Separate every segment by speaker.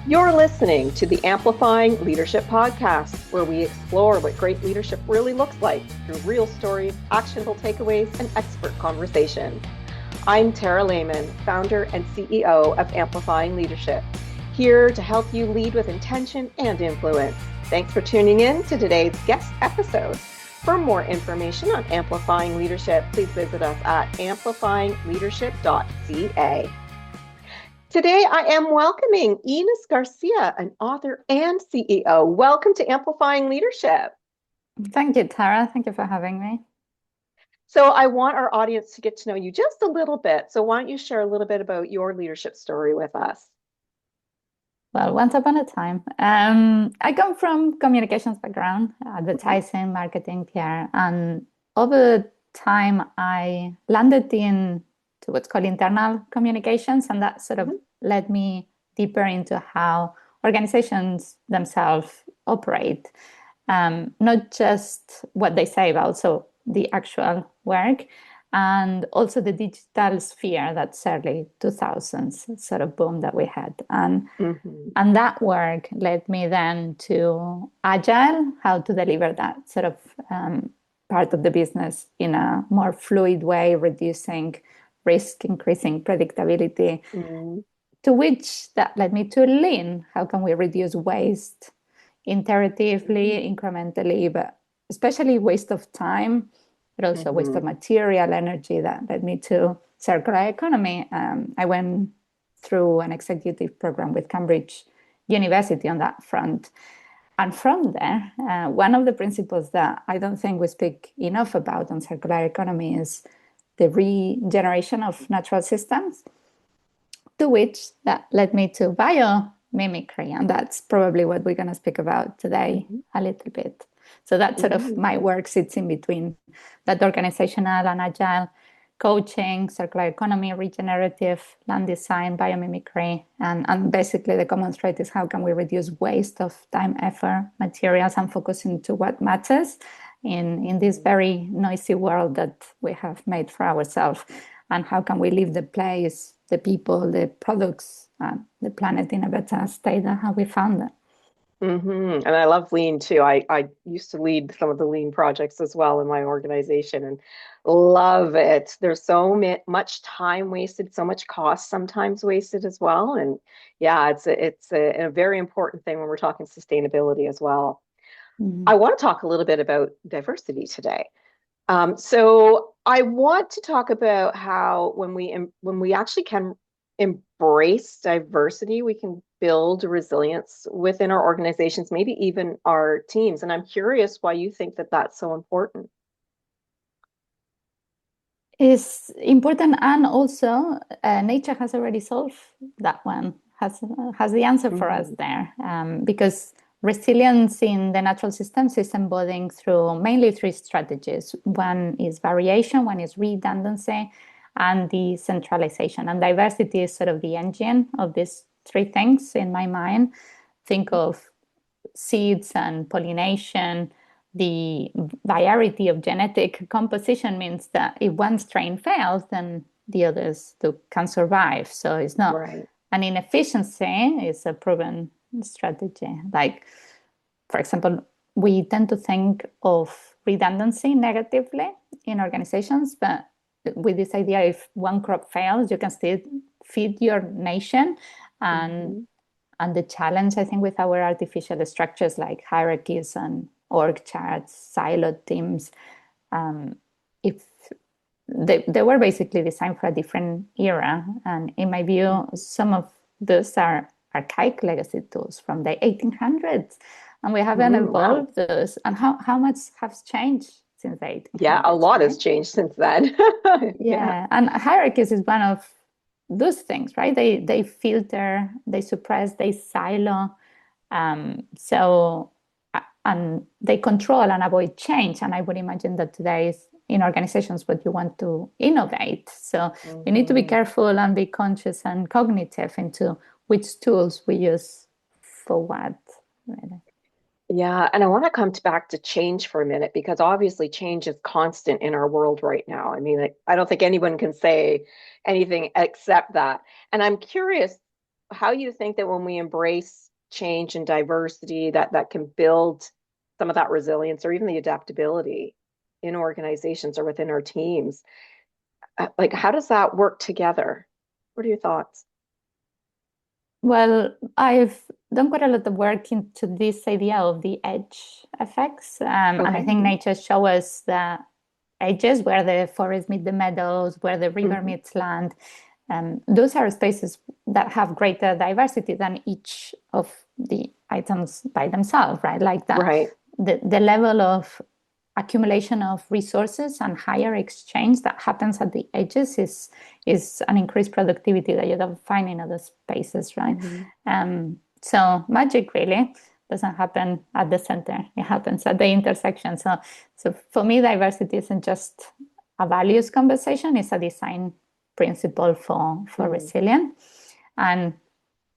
Speaker 1: You're listening to the Amplifying Leadership Podcast, where we explore what great leadership really looks like through real stories, actionable takeaways, and expert conversations. I'm Tara Lehman, founder and CEO of Amplifying Leadership, here to help you lead with intention and influence. Thanks for tuning in to today's guest episode. For more information on Amplifying Leadership, please visit us at amplifyingleadership.ca. Today, I am welcoming Ines Garcia, an author and CEO. Welcome to Amplifying Leadership.
Speaker 2: Thank you, Tara. Thank you for having me.
Speaker 1: So I want our audience to get to know you just a little bit. So why don't you share a little bit about your leadership story with us?
Speaker 2: Well, once upon a time, I come from communications background, advertising, marketing, PR, and over time, I landed into what's called internal communications, and that sort of led me deeper into how organizations themselves operate, not just what they say, but also the actual work. And also the digital sphere, that's early 2000s sort of boom that we had. And that work led me then to Agile, how to deliver that sort of part of the business in a more fluid way, reducing risk, increasing predictability, to which that led me to Lean. How can we reduce waste iteratively, incrementally, but especially waste of time, but also waste of material, energy, that led me to circular economy. I went through an executive program with Cambridge University on that front. And from there, one of the principles that I don't think we speak enough about on circular economy is the regeneration of natural systems, to which that led me to biomimicry. And that's probably what we're going to speak about today a little bit. So that sort of my work sits in between that organizational and agile coaching, circular economy, regenerative land design, biomimicry. And basically the common thread is how can we reduce waste of time, effort, materials, and focus into what matters in this very noisy world that we have made for ourselves. And how can we leave the place, the people, the products, the planet in a better state than how we found it.
Speaker 1: And I love Lean too. I used to lead some of the Lean projects as well in my organization and love it. There's so much time wasted, so much cost sometimes wasted as well. And yeah, it's a very important thing when we're talking sustainability as well. I want to talk a little bit about diversity today. So I want to talk about how when we actually can embrace diversity, we can build resilience within our organizations, maybe even our teams. And I'm curious why you think that that's so important.
Speaker 2: Is important, and also nature has already solved that one, has the answer for us there, because resilience in the natural systems is embodying through mainly three strategies. One is variation, one is redundancy, and decentralization. And diversity is sort of the engine of these three things in my mind. Think of seeds and pollination. The variety of genetic composition means that if one strain fails, then the others can survive. So it's not an inefficiency, it's a proven strategy. Like, for example, we tend to think of redundancy negatively in organizations, but with this idea, if one crop fails, you can still feed your nation. And the challenge, I think, with our artificial structures like hierarchies and org charts, siloed teams, if they were basically designed for a different era. And in my view, some of those are archaic legacy tools from the 1800s. And we haven't evolved those. And how much has changed since the 1800s?
Speaker 1: Yeah, a lot has changed since then.
Speaker 2: Yeah, and hierarchies is one of those things, right? They filter, they suppress, they silo. So and they control and avoid change. And I would imagine that today is in organizations what you want to innovate. So we need to be careful and be conscious and cognitive into which tools we use for what. Really.
Speaker 1: Yeah, and I want to come back to change for a minute because obviously change is constant in our world right now. I mean, I don't think anyone can say anything except that. And I'm curious, how you think that when we embrace change and diversity, that can build some of that resilience or even the adaptability in organizations or within our teams. Like, how does that work together? What are your thoughts?
Speaker 2: Well, I've done quite a lot of work into this idea of the edge effects. And I
Speaker 1: Okay.
Speaker 2: think nature shows us the edges where the forest meet the meadows, where the river
Speaker 1: Hmm.
Speaker 2: meets land. Those are spaces that have greater diversity than each of the items by themselves, right? Like that,
Speaker 1: Right.
Speaker 2: the level of accumulation of resources and higher exchange that happens at the edges is an increased productivity that you don't find in other spaces, right?
Speaker 1: Hmm.
Speaker 2: So magic really doesn't happen at the center; it happens at the intersection. So for me, diversity isn't just a values conversation; it's a design principle for
Speaker 1: Mm.
Speaker 2: resilience. And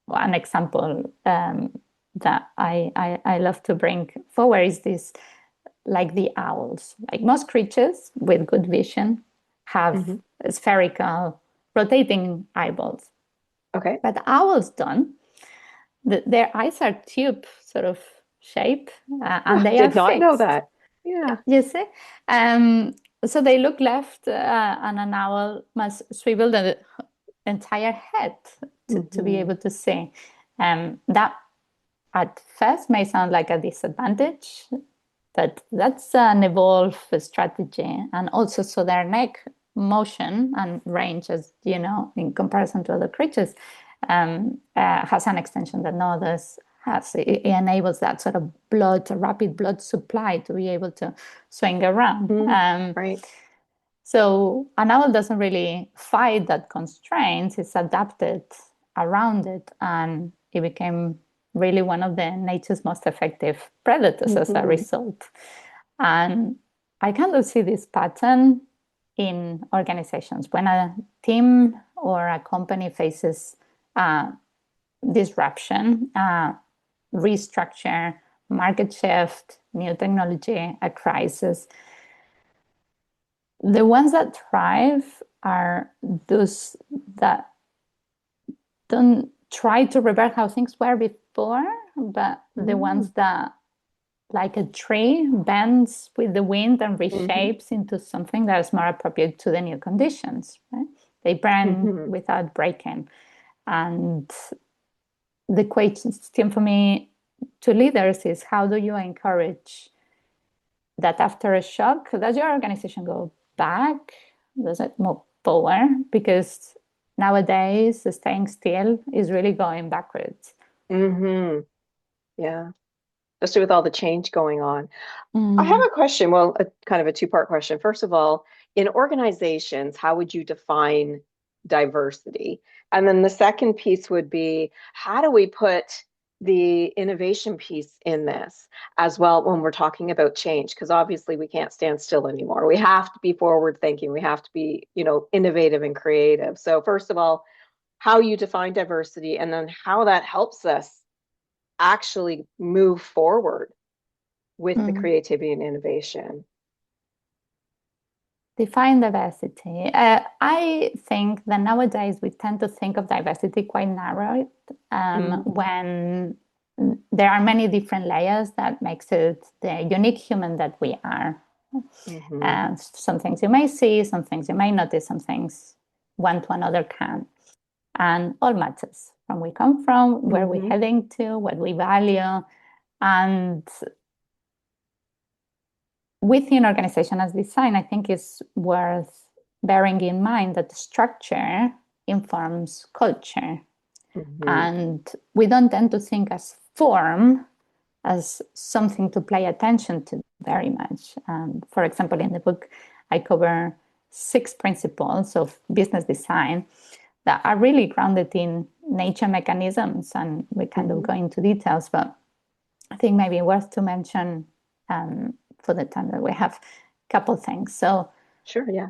Speaker 2: one example that I love to bring forward is this, like the owls. Like most creatures with good vision have
Speaker 1: Hmm.
Speaker 2: spherical rotating eyeballs,
Speaker 1: Okay.
Speaker 2: but owls don't. Their eyes are tube sort of shape, and they are
Speaker 1: Did not know
Speaker 2: fixed.
Speaker 1: that. Yeah.
Speaker 2: You see? Um, so they look left, and an owl must swivel the entire head to be
Speaker 1: Hmm.
Speaker 2: able to see. That at first may sound like a disadvantage, but that's an evolved strategy. And also, so their neck motion and range, as you know, in comparison to other creatures, has an extension that no others has. It enables that sort of rapid blood supply to be able to swing around.
Speaker 1: Mm. Right.
Speaker 2: So an owl doesn't really fight that constraint, it's adapted around it, and it became really one of the nature's most effective predators as a
Speaker 1: Hmm.
Speaker 2: result. And I kind of see this pattern in organizations. When a team or a company faces uh, disruption, restructure, market shift, new technology, a crisis, the ones that thrive are those that don't try to revert how things were before, but the
Speaker 1: Mm.
Speaker 2: ones that, like a tree, bends with the wind and
Speaker 1: Hmm.
Speaker 2: reshapes into something that is more appropriate to the new conditions. Right? They bend
Speaker 1: Hmm.
Speaker 2: without breaking. And the question for me to leaders is, how do you encourage that after a shock, does your organization go back? Does it move forward? Because nowadays, staying still is really going backwards.
Speaker 1: Hmm. Yeah. Especially with all the change going on. I have
Speaker 2: Mm.
Speaker 1: a question. Well, a kind of a two-part question. First of all, in organizations, how would you define diversity? And then the second piece would be, how do we put the innovation piece in this as well when we're talking about change? Because obviously we can't stand still anymore. We have to be forward thinking. We have to be, innovative and creative. So first of all, how you define diversity and then how that helps us actually move forward with the
Speaker 2: Mm.
Speaker 1: creativity and innovation.
Speaker 2: Define diversity. I think that nowadays we tend to think of diversity quite narrow,
Speaker 1: Mm-hmm.
Speaker 2: when there are many different layers that makes it the unique human that we are.
Speaker 1: Mm-hmm.
Speaker 2: Some things you may see, some things you may notice, some things one to another can. And all matters from where we come from, where we're
Speaker 1: Mm-hmm.
Speaker 2: heading to, what we value. And within organization as design, I think it's worth bearing in mind that the structure informs culture.
Speaker 1: Mm-hmm.
Speaker 2: And we don't tend to think as form as something to pay attention to very much. For example, in the book, I cover 6 principles of business design that are really grounded in nature mechanisms. And we kind of
Speaker 1: Mm-hmm.
Speaker 2: go into details, but I think maybe worth to mention, for the time that we have, a couple things. So
Speaker 1: Sure, yeah.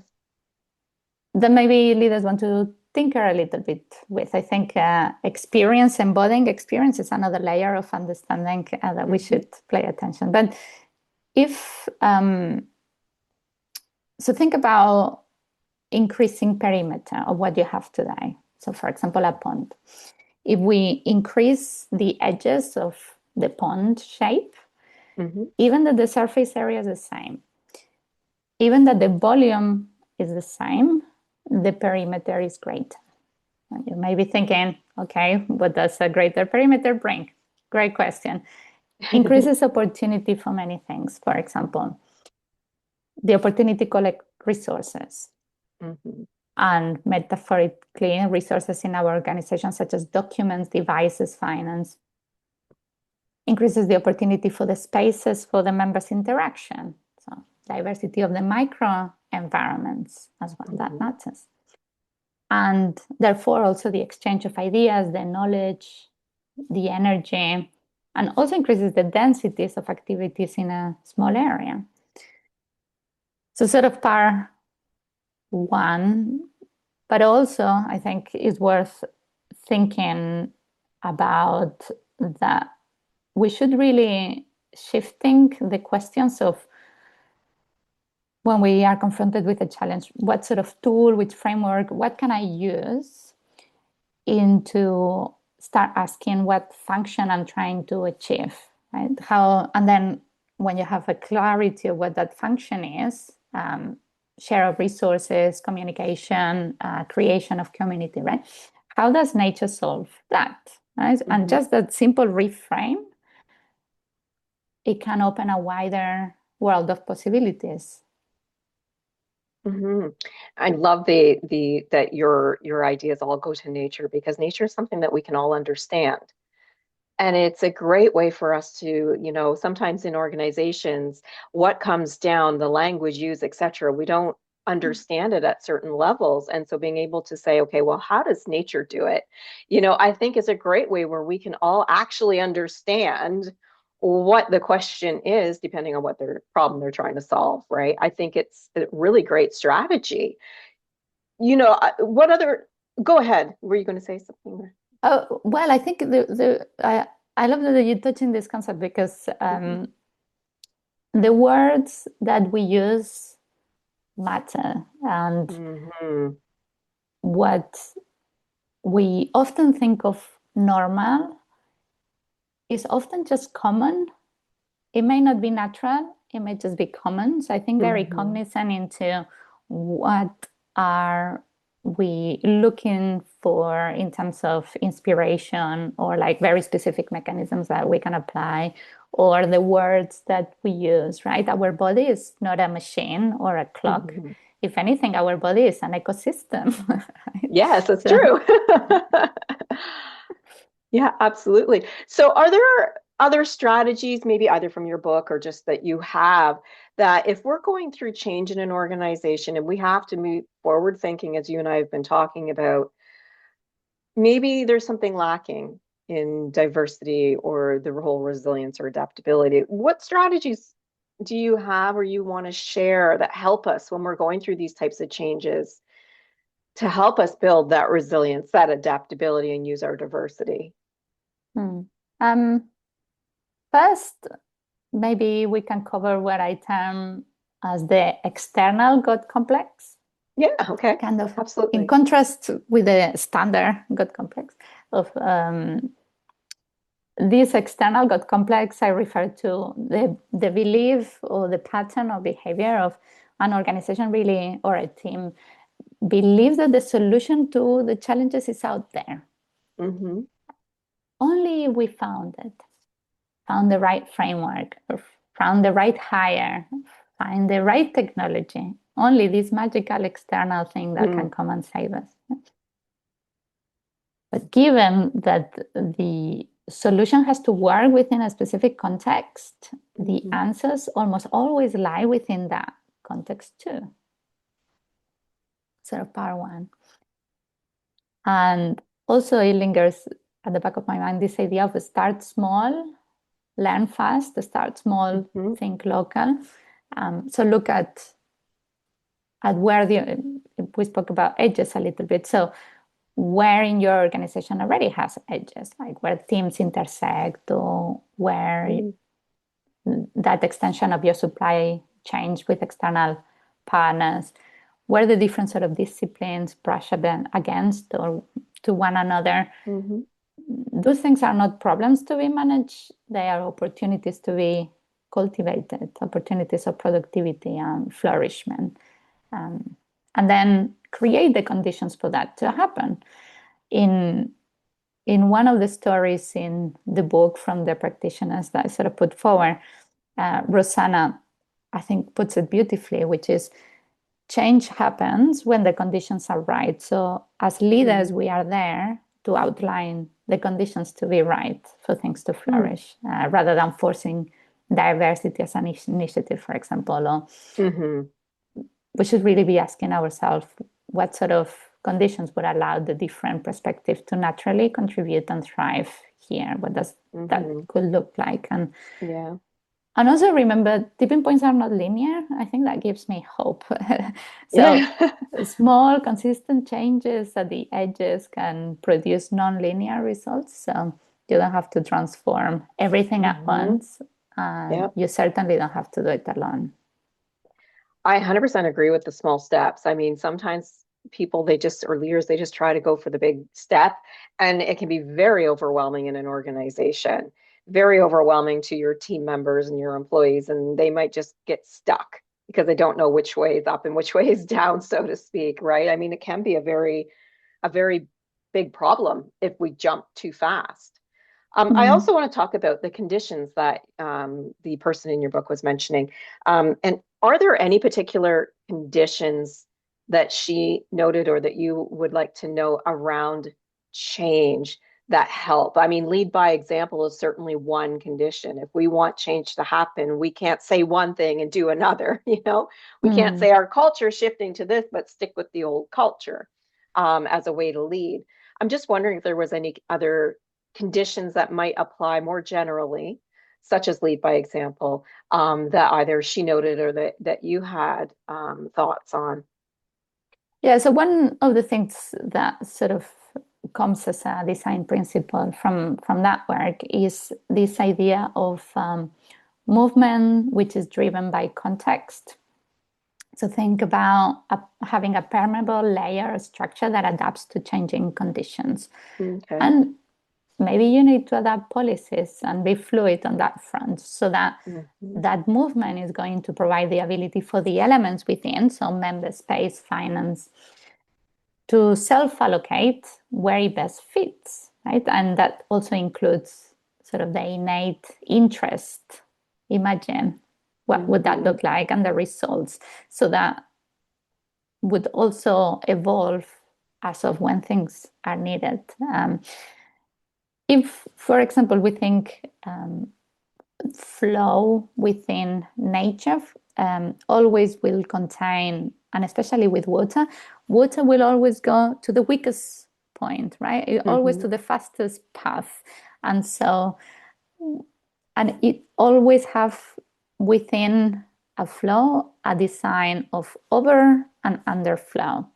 Speaker 2: then maybe leaders want to tinker a little bit with. I think embodying experience is another layer of understanding that we
Speaker 1: Mm-hmm.
Speaker 2: should pay attention. But if so, think about increasing perimeter of what you have today. So, for example, a pond. If we increase the edges of the pond shape,
Speaker 1: Hmm.
Speaker 2: even that the surface area is the same, even that the volume is the same, the perimeter is great. And you may be thinking, okay, what does a greater perimeter bring? Great question. Increases opportunity for many things. For example, the opportunity to collect resources,
Speaker 1: Hmm.
Speaker 2: and metaphorically resources in our organization, such as documents, devices, finance, increases the opportunity for the spaces for the members' interaction. So diversity of the micro environments as well, that
Speaker 1: Hmm.
Speaker 2: matters. And therefore also the exchange of ideas, the knowledge, the energy, and also increases the densities of activities in a small area. So sort of part one, but also I think it's worth thinking about that we should really shifting the questions of when we are confronted with a challenge, what sort of tool, which framework, what can I use into start asking what function I'm trying to achieve, right? How, and then when you have a clarity of what that function is, share of resources, communication, creation of community, right? How does nature solve that, right? And
Speaker 1: Hmm.
Speaker 2: just that simple reframe, it can open a wider world of possibilities.
Speaker 1: Hmm. I love the that your ideas all go to nature because nature is something that we can all understand. And it's a great way for us to, sometimes in organizations, what comes down, the language used, et cetera, we don't understand it at certain levels. And so being able to say, okay, well, how does nature do it? I think is a great way where we can all actually understand what the question is, depending on what their problem they're trying to solve, right? I think it's a really great strategy. What other, go ahead. Were you going to say something
Speaker 2: Oh, well, I think I love that you touch in this concept because
Speaker 1: there?
Speaker 2: the words that we use matter, and
Speaker 1: Hmm.
Speaker 2: what we often think of normal is often just common. It may not be natural, it may just be common. So I think very
Speaker 1: Hmm.
Speaker 2: cognizant into what are we looking for in terms of inspiration or like very specific mechanisms that we can apply or the words that we use, right? Our body is not a machine or a clock.
Speaker 1: Hmm.
Speaker 2: If anything, our body is an ecosystem, right?
Speaker 1: Yes, that's
Speaker 2: So
Speaker 1: true. Yeah, absolutely. So, are there other strategies, maybe either from your book or just that you have, that if we're going through change in an organization and we have to move forward thinking, as you and I have been talking about, maybe there's something lacking in diversity or the whole resilience or adaptability? What strategies do you have or you want to share that help us when we're going through these types of changes to help us build that resilience, that adaptability, and use our diversity?
Speaker 2: hmm. um, first, maybe we can cover what I term as the external God complex,
Speaker 1: Yeah, okay.
Speaker 2: kind of in
Speaker 1: Absolutely.
Speaker 2: contrast with the standard God complex of this external God complex. I refer to the belief or the pattern of behavior of an organization really or a team believes that the solution to the challenges is out there.
Speaker 1: Hmm.
Speaker 2: Only we found it, found the right framework, or found the right hire, find the right technology. Only this magical external thing that can
Speaker 1: Mm.
Speaker 2: come and save us. But given that the solution has to work within a specific context, the
Speaker 1: Hmm.
Speaker 2: answers almost always lie within that context too. Sort of part one. And also it lingers at the back of my mind this idea of start small, learn fast, start small,
Speaker 1: Hmm.
Speaker 2: think local. So look at where we spoke about edges a little bit. So where in your organization already has edges, like where teams intersect or where
Speaker 1: Hmm.
Speaker 2: that extension of your supply chains with external partners, where the different sort of disciplines brush against or to one another.
Speaker 1: Hmm.
Speaker 2: those things are not problems to be managed, they are opportunities to be cultivated, opportunities of productivity and flourishment. Um, and then create the conditions for that to happen. In one of the stories in the book from the practitioners that I sort of put forward, Rosanna, I think, puts it beautifully, which is change happens when the conditions are right. So as leaders, we are there to outline the conditions to be right for things to flourish, rather than forcing diversity as an initiative, for example. Or
Speaker 1: Mm-hmm.
Speaker 2: we should really be asking ourselves what sort of conditions would allow the different perspective to naturally contribute and thrive here. What does that
Speaker 1: Mm-hmm.
Speaker 2: could look like?
Speaker 1: Yeah.
Speaker 2: And also remember, tipping points are not linear. I think that gives me hope. So
Speaker 1: Yeah.
Speaker 2: small, consistent changes at the edges can produce non-linear results. So you don't have to transform everything at
Speaker 1: Mm-hmm.
Speaker 2: once, and
Speaker 1: Yep.
Speaker 2: you certainly don't have to do it alone.
Speaker 1: I 100% agree with the small steps. I mean, sometimes people, they just, or leaders, they just try to go for the big step, and it can be very overwhelming in an organization, very overwhelming to your team members and your employees, and they might just get stuck because they don't know which way is up and which way is down, so to speak, right? I mean, it can be a very big problem if we jump too fast. I
Speaker 2: Mm.
Speaker 1: also want to talk about the conditions that the person in your book was mentioning. And are there any particular conditions that she noted or that you would like to know around change that help? I mean, lead by example is certainly one condition. If we want change to happen, we can't say one thing and do another, you know? We can't
Speaker 2: Mm.
Speaker 1: say our culture is shifting to this, but stick with the old culture as a way to lead. I'm just wondering if there was any other conditions that might apply more generally, such as lead by example, that either she noted or that you had thoughts on.
Speaker 2: Yeah, so one of the things that sort of comes as a design principle from that work is this idea of movement which is driven by context. So think about having a permeable layer structure that adapts to changing conditions.
Speaker 1: Okay.
Speaker 2: And maybe you need to adapt policies and be fluid on that front so that
Speaker 1: Mhm.
Speaker 2: that movement is going to provide the ability for the elements within, so member space, finance, to self-allocate where it best fits, right? And that also includes sort of the innate interest. Imagine what would that
Speaker 1: Mhm.
Speaker 2: look like and the results. So that would also evolve as of when things are needed. If, for example, we think flow within nature always will contain, and especially with water, water will always go to the weakest point, right? Always to
Speaker 1: Mhm.
Speaker 2: the fastest path. And so, and it always have within a flow a design of over and under flow.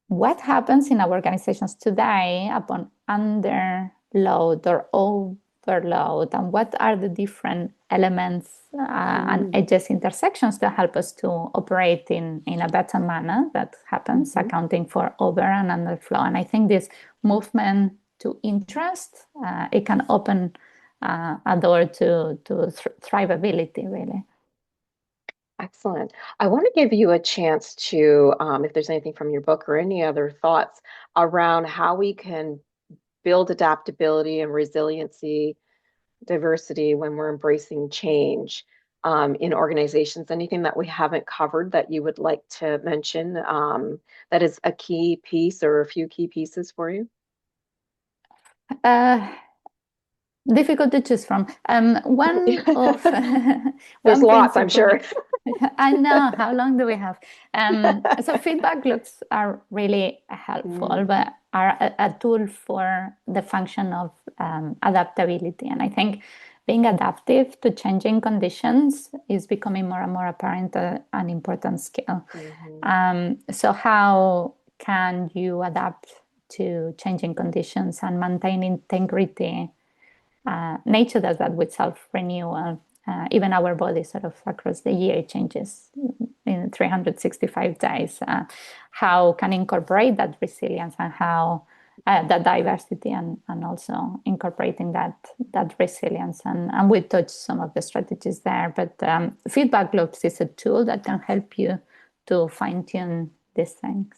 Speaker 2: What happens in our organizations today upon underload or overload, and what are the different elements and
Speaker 1: Mhm.
Speaker 2: edges intersections that help us to operate in a better manner that happens,
Speaker 1: Mhm.
Speaker 2: accounting for over and underflow. And I think this movement to interest, it can open a door to thrivability, really.
Speaker 1: Excellent. I want to give you a chance to, if there's anything from your book or any other thoughts around how we can build adaptability and resiliency, diversity when we're embracing change in organizations. Anything that we haven't covered that you would like to mention that is a key piece or a few key pieces for you?
Speaker 2: Uh, Difficult to choose from. One of
Speaker 1: There's
Speaker 2: one
Speaker 1: lots, I'm
Speaker 2: principle.
Speaker 1: sure.
Speaker 2: I know. How long do we have? So feedback loops are really helpful,
Speaker 1: Mm,
Speaker 2: but are a tool for the function of adaptability. And I think being adaptive to changing conditions is becoming more and more apparent, an important skill.
Speaker 1: mhm,
Speaker 2: So how can you adapt to changing conditions and maintain integrity? Nature does that with self-renewal. Even our body sort of across the year changes in 365 days. How can incorporate that resilience and how that diversity and also incorporating that resilience. And we touched some of the strategies there, but feedback loops is a tool that can help you to fine tune these things.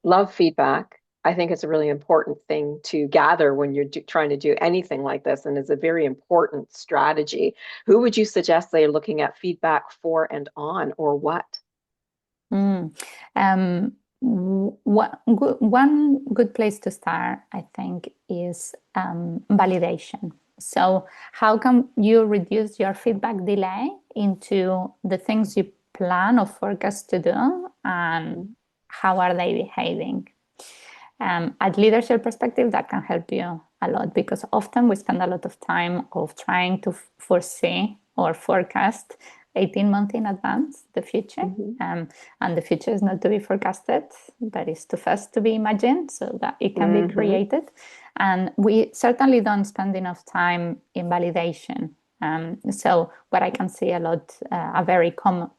Speaker 1: Love feedback. I think it's a really important thing to gather when you're trying to do anything like this, and it's a very important strategy. Who would you suggest they're looking at feedback for and on, or what?
Speaker 2: Mm. One good place to start, I think, is validation. So, how can you reduce your feedback delay into the things you plan or forecast to do, and how are they behaving? At leadership perspective, that can help you a lot because often we spend a lot of time of trying to foresee or forecast 18 months in advance the future. And the future is not to be forecasted, but it's to first to be imagined so that it can be created. And we certainly don't spend enough time in validation. So what I can see a lot, a very common,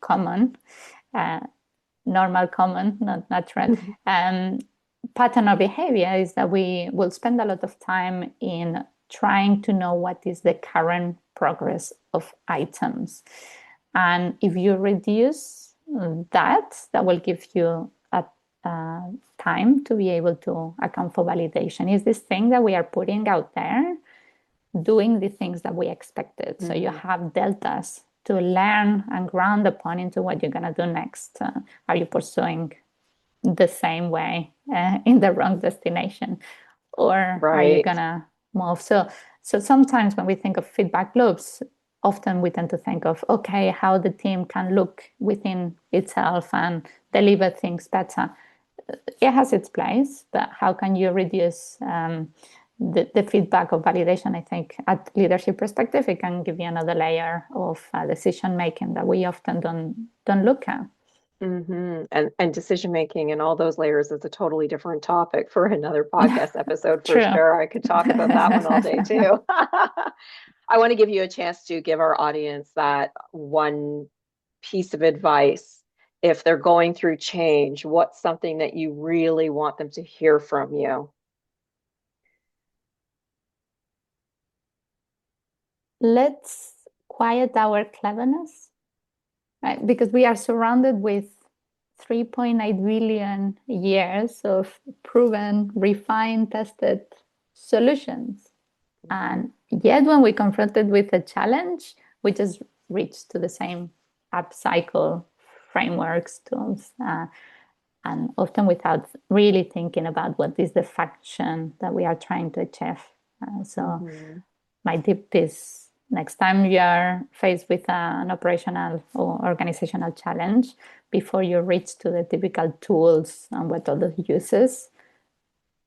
Speaker 2: normal common, not natural, pattern of behavior is that we will spend a lot of time in trying to know what is the current progress of items. And if you reduce that will give you a time to be able to account for validation. Is this thing that we are putting out there doing the things that we expected? So you have deltas to learn and ground upon into what you're going to do next. Are you pursuing the same way in the wrong destination, or are you
Speaker 1: Right.
Speaker 2: gonna move? So sometimes when we think of feedback loops, often we tend to think of, okay, how the team can look within itself and deliver things better. It has its place, but how can you reduce the feedback of validation? I think at leadership perspective, it can give you another layer of decision making that we often don't look at.
Speaker 1: And decision making and all those layers is a totally different topic for another podcast episode for
Speaker 2: True.
Speaker 1: sure. I could talk about that one all day too. I want to give you a chance to give our audience that one piece of advice. If they're going through change, what's something that you really want them to hear from you?
Speaker 2: Let's quiet our cleverness, right? Because we are surrounded with 3.8 billion years of proven, refined, tested solutions. And yet, when we confronted with a challenge, we just reach to the same upcycle frameworks, tools, and often without really thinking about what is the function that we are trying to achieve. So, my tip is next time you are faced with an operational or organizational challenge, before you reach to the typical tools and what all the uses,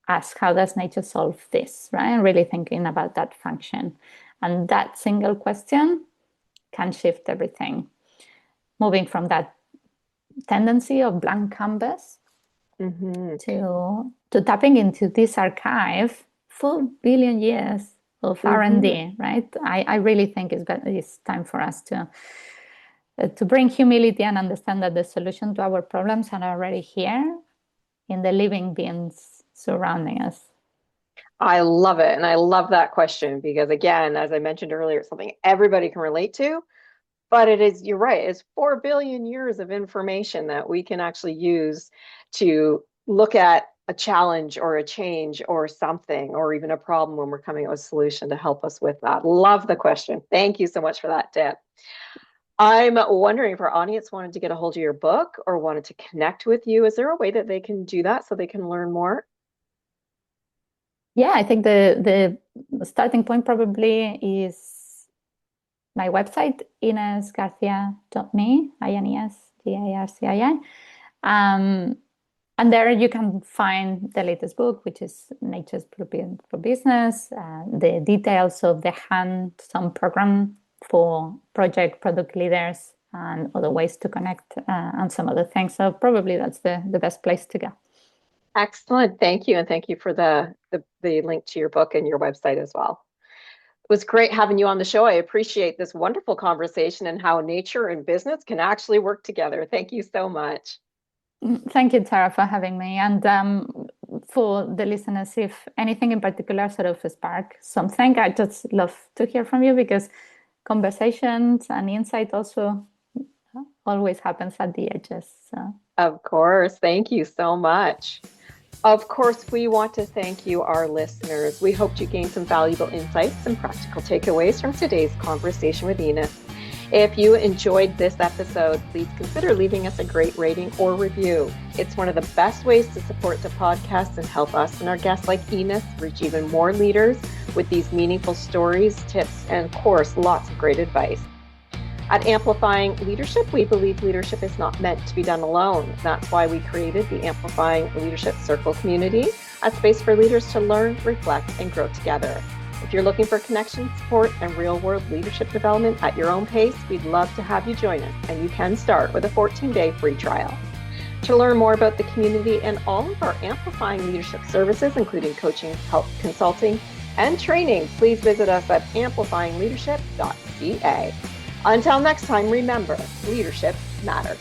Speaker 2: ask how does nature solve this, right? And really thinking about that function. And that single question can shift everything. Moving from that tendency of blank canvas to tapping into this archive, 4 billion years of R&D, right? I really think it's time for us to bring humility and understand that the solution to our problems are already here in the living beings surrounding us.
Speaker 1: I love it. And I love that question because, again, as I mentioned earlier, it's something everybody can relate to. But it is, you're right, it's 4 billion years of information that we can actually use to look at a challenge or a change or something, or even a problem when we're coming up with a solution to help us with that. Love the question. Thank you so much for that tip. I'm wondering if our audience wanted to get a hold of your book or wanted to connect with you. Is there a way that they can do that so they can learn more?
Speaker 2: Yeah, I think the starting point probably is my website, inesgarcia.me, INESGARCIA. And there you can find the latest book, which is Nature's Blueprint for Business, the details of the hands-on program for project product leaders and other ways to connect and some other things. So probably that's the best place to go.
Speaker 1: Excellent. Thank you. And thank you for the link to your book and your website as well. It was great having you on the show. I appreciate this wonderful conversation and how nature and business can actually work together. Thank you so much.
Speaker 2: Thank you, Tara, for having me. And for the listeners, if anything in particular sort of spark something, I just love to hear from you, because conversations and insight also always happens at the edges. So.
Speaker 1: Of course. Thank you so much. Of course, we want to thank you, our listeners. We hope you gained some valuable insights and practical takeaways from today's conversation with Ines. If you enjoyed this episode, please consider leaving us a great rating or review. It's one of the best ways to support the podcast and help us and our guests like Ines reach even more leaders with these meaningful stories, tips, and of course, lots of great advice. At Amplifying Leadership, we believe leadership is not meant to be done alone. That's why we created the Amplifying Leadership Circle community, a space for leaders to learn, reflect, and grow together. If you're looking for connection, support, and real-world leadership development at your own pace, we'd love to have you join us, and you can start with a 14-day free trial. To learn more about the community and all of our Amplifying Leadership services, including coaching, help, consulting, and training, please visit us at amplifyingleadership.ca. Until next time, remember, leadership matters.